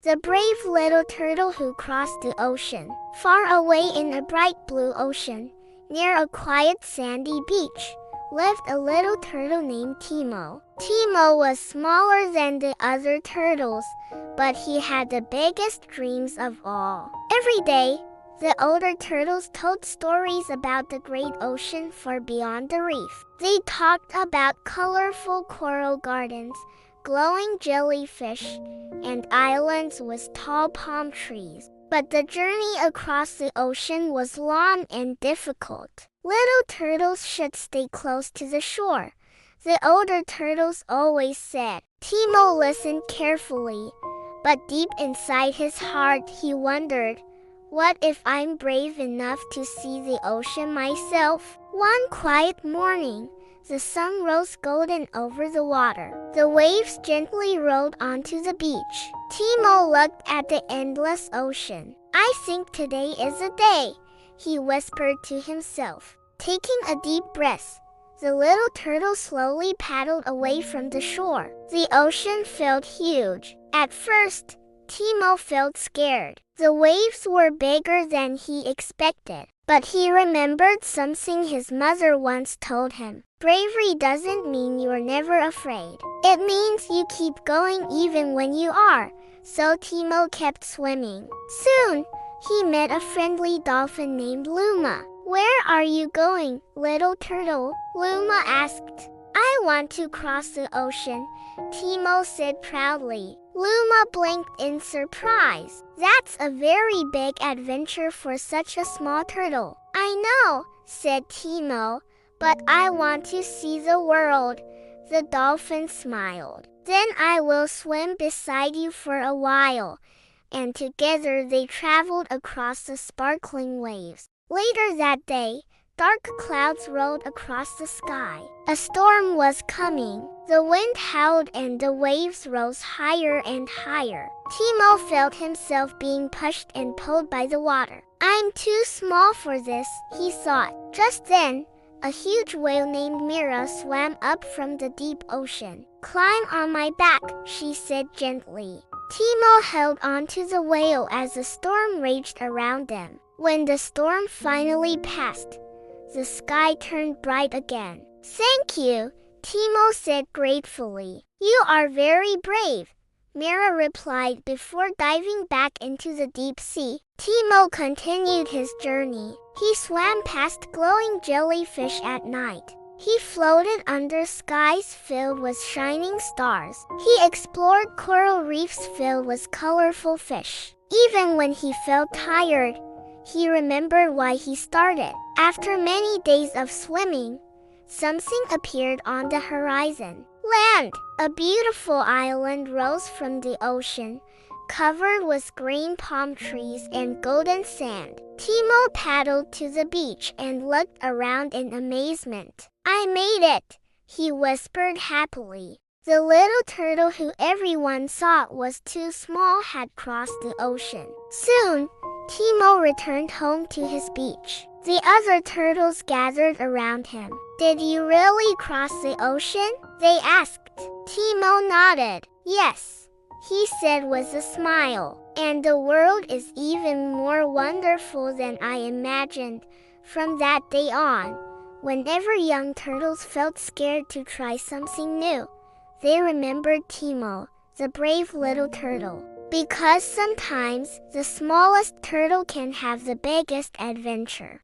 The brave little turtle who crossed the ocean. Far away in a bright blue ocean, near a quiet sandy beach, lived a little turtle named Timo. Timo was smaller than the other turtles, but he had the biggest dreams of all. Every day, the older turtles told stories about the great ocean far beyond the reef. They talked about colorful coral gardens, glowing jellyfish, and islands with tall palm trees. But the journey across the ocean was long and difficult. Little turtles should stay close to the shore, the older turtles always said. Timo listened carefully, but deep inside his heart he wondered, what if I'm brave enough to see the ocean myself? One quiet morning, the sun rose golden over the water. The waves gently rolled onto the beach. Timo looked at the endless ocean. I think today is a day, he whispered to himself. Taking a deep breath, the little turtle slowly paddled away from the shore. The ocean felt huge. At first, Timo felt scared. The waves were bigger than he expected. But he remembered something his mother once told him. Bravery doesn't mean you're never afraid. It means you keep going even when you are. So Timo kept swimming. Soon, he met a friendly dolphin named Luma. Where are you going, little turtle? Luma asked. I want to cross the ocean, Timo said proudly. Luma blinked in surprise. That's a very big adventure for such a small turtle. I know, said Timo, but I want to see the world. The dolphin smiled. Then I will swim beside you for a while. And together they traveled across the sparkling waves. Later that day, dark clouds rolled across the sky. A storm was coming. The wind howled and the waves rose higher and higher. Timo felt himself being pushed and pulled by the water. I'm too small for this, he thought. Just then, a huge whale named Mira swam up from the deep ocean. Climb on my back, she said gently. Timo held onto the whale as the storm raged around them. When the storm finally passed, the sky turned bright again. Thank you, Timo said gratefully. You are very brave, Mira replied before diving back into the deep sea. Timo continued his journey. He swam past glowing jellyfish at night. He floated under skies filled with shining stars. He explored coral reefs filled with colorful fish. Even when he felt tired, he remembered why he started. After many days of swimming, something appeared on the horizon. Land! A beautiful island rose from the ocean, covered with green palm trees and golden sand. Timo paddled to the beach and looked around in amazement. I made it, he whispered happily. The little turtle who everyone thought was too small had crossed the ocean. Soon, Timo returned home to his beach. The other turtles gathered around him. Did you really cross the ocean? They asked. Timo nodded. Yes, he said with a smile. And the world is even more wonderful than I imagined. From that day on, whenever young turtles felt scared to try something new, they remembered Timo, the brave little turtle. Because sometimes the smallest turtle can have the biggest adventure.